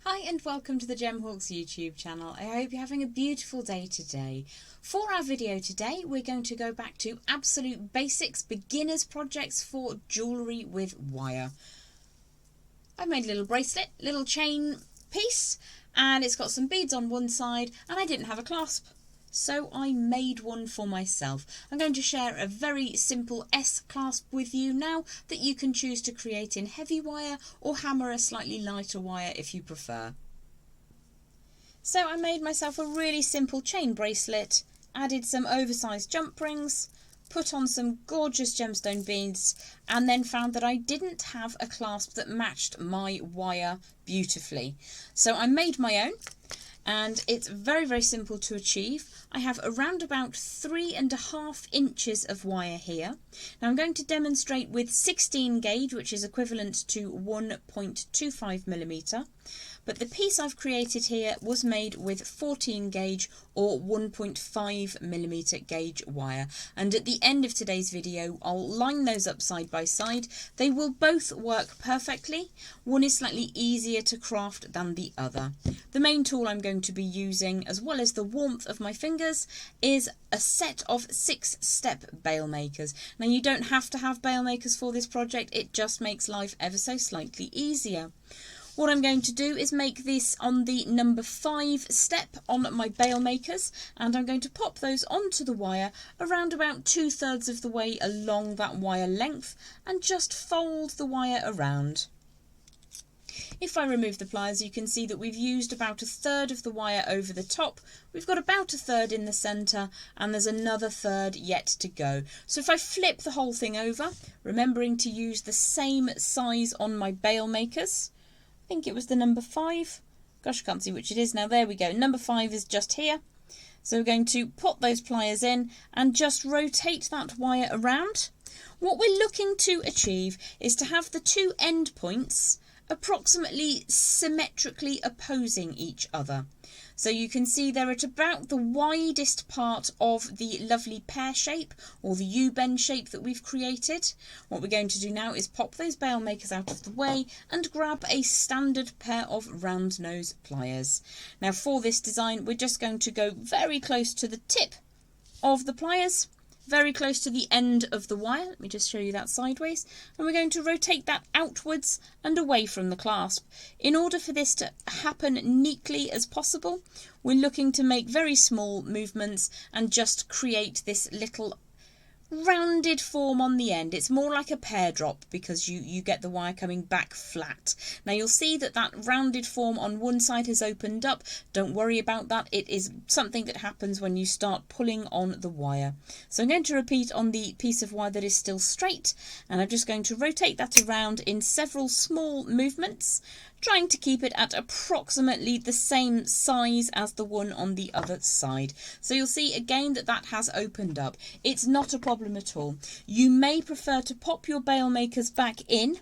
Hi and welcome to the Jem Hawkes YouTube channel. I hope you're having a beautiful day today. For our video today, we're going to go back to absolute basics, beginners projects for jewellery with wire. I've made a little bracelet, little chain piece, and it's got some beads on one side, and I didn't have a clasp. So I made one for myself. I'm going to share a very simple S clasp with you now that you can choose to create in heavy wire or hammer a slightly lighter wire if you prefer. So I made myself a really simple chain bracelet, added some oversized jump rings, put on some gorgeous gemstone beads, and then found that I didn't have a clasp that matched my wire beautifully. So I made my own. And it's very simple to achieve. I have around about 3.5 inches of wire here. Now I'm going to demonstrate with 16 gauge, which is equivalent to 1.25 millimeter. But the piece I've created here was made with 14 gauge or 1.5 millimeter gauge wire. And at the end of today's video, I'll line those up side by side. They will both work perfectly. One is slightly easier to craft than the other. The main tool I'm going to be using, as well as the warmth of my fingers, is a set of 6-step bail makers. Now you don't have to have bail makers for this project, it just makes life ever so slightly easier. What I'm going to do is make this on the number 5 step on my bail makers, and I'm going to pop those onto the wire around about 2/3 of the way along that wire length and just fold the wire around. If I remove the pliers, you can see that we've used about 1/3 of the wire over the top. We've got about 1/3 in the centre, and there's another 1/3 yet to go. So if I flip the whole thing over, remembering to use the same size on my bail makers, I think it was the number 5. Gosh, I can't see which it is now. There we go. Number 5 is just here. So we're going to put those pliers in and just rotate that wire around. What we're looking to achieve is to have the two end points approximately symmetrically opposing each other. So you can see they're at about the widest part of the lovely pear shape or the U-bend shape that we've created. What we're going to do now is pop those bail makers out of the way and grab a standard pair of round nose pliers. Now for this design, we're just going to go very close to the tip of the pliers, very close to the end of the wire. Let me just show you that sideways. And we're going to rotate that outwards and away from the clasp. In order for this to happen neatly as possible, we're looking to make very small movements and just create this little rounded form on the end. It's more like a pear drop because you get the wire coming back flat. Now you'll see that that rounded form on one side has opened up. Don't worry about that. It is something that happens when you start pulling on the wire. So I'm going to repeat on the piece of wire that is still straight, and I'm just going to rotate that around in several small movements, trying to keep it at approximately the same size as the one on the other side. So you'll see again that that has opened up. It's not a problem at all. You may prefer to pop your bail makers back in,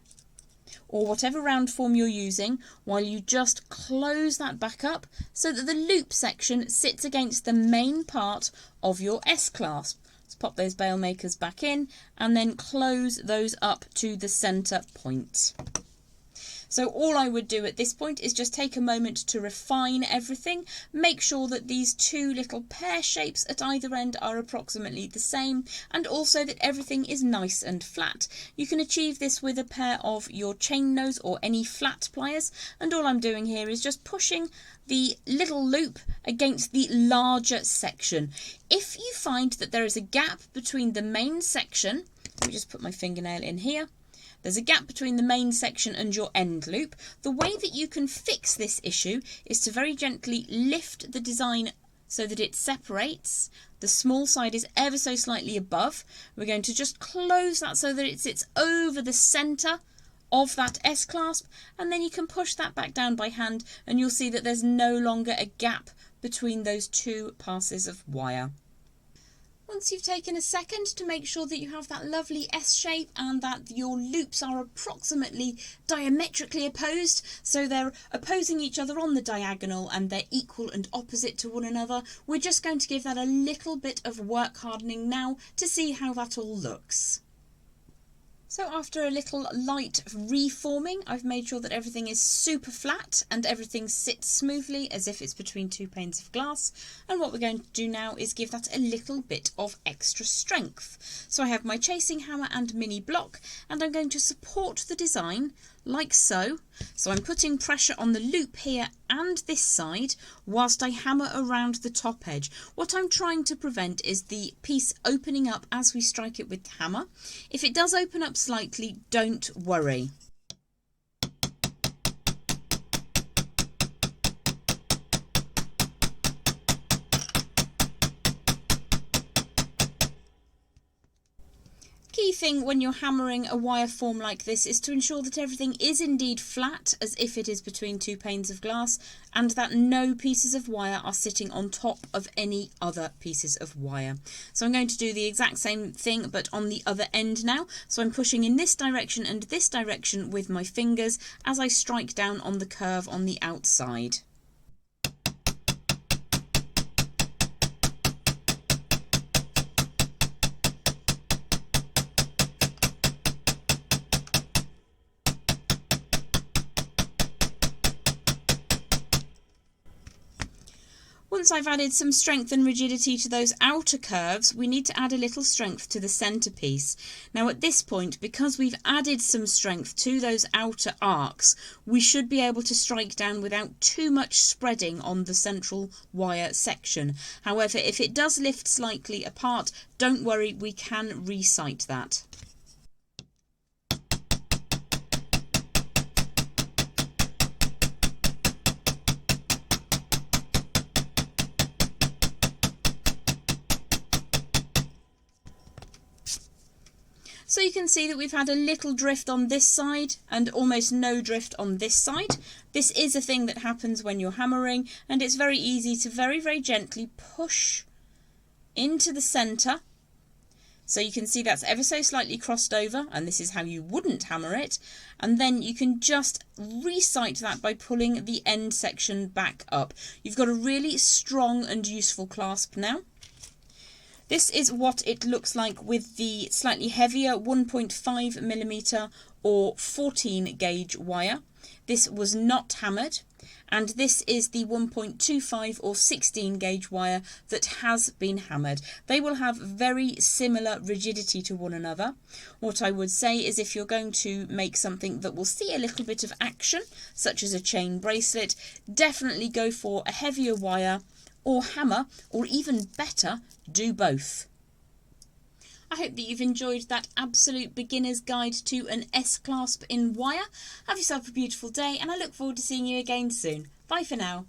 or whatever round form you're using, while you just close that back up so that the loop section sits against the main part of your S-clasp. Let's pop those bail makers back in and then close those up to the centre point. So all I would do at this point is just take a moment to refine everything, make sure that these two little pear shapes at either end are approximately the same, and also that everything is nice and flat. You can achieve this with a pair of your chain nose or any flat pliers, and all I'm doing here is just pushing the little loop against the larger section. If you find that there is a gap between the main section, let me just put my fingernail in here, there's a gap between the main section and your end loop. The way that you can fix this issue is to very gently lift the design so that it separates. The small side is ever so slightly above. We're going to just close that so that it sits over the centre of that S-clasp, and then you can push that back down by hand and you'll see that there's no longer a gap between those two passes of wire. Once you've taken a second to make sure that you have that lovely S shape and that your loops are approximately diametrically opposed, so they're opposing each other on the diagonal and they're equal and opposite to one another, we're just going to give that a little bit of work hardening now to see how that all looks. So after a little light reforming, I've made sure that everything is super flat and everything sits smoothly as if it's between two panes of glass. And what we're going to do now is give that a little bit of extra strength. So I have my chasing hammer and mini block, and I'm going to support the design like so. So I'm putting pressure on the loop here and this side whilst I hammer around the top edge. What I'm trying to prevent is the piece opening up as we strike it with the hammer. If it does open up slightly, don't worry. Key thing when you're hammering a wire form like this is to ensure that everything is indeed flat as if it is between two panes of glass, and that no pieces of wire are sitting on top of any other pieces of wire. So I'm going to do the exact same thing but on the other end now. So I'm pushing in this direction and this direction with my fingers as I strike down on the curve on the outside. Once I've added some strength and rigidity to those outer curves, we need to add a little strength to the centerpiece. Now at this point, because we've added some strength to those outer arcs, we should be able to strike down without too much spreading on the central wire section. However, if it does lift slightly apart, don't worry, we can re-sight that. So you can see that we've had a little drift on this side and almost no drift on this side. This is a thing that happens when you're hammering, and it's very easy to very gently push into the centre. So you can see that's ever so slightly crossed over, and this is how you wouldn't hammer it. And then you can just re-sight that by pulling the end section back up. You've got a really strong and useful clasp now. This is what it looks like with the slightly heavier 1.5mm or 14 gauge wire. This was not hammered, and this is the 1.25 or 16 gauge wire that has been hammered. They will have very similar rigidity to one another. What I would say is if you're going to make something that will see a little bit of action, such as a chain bracelet, definitely go for a heavier wire or hammer, or even better, do both. I hope that you've enjoyed that absolute beginner's guide to an S-clasp in wire. Have yourself a beautiful day, and I look forward to seeing you again soon. Bye for now.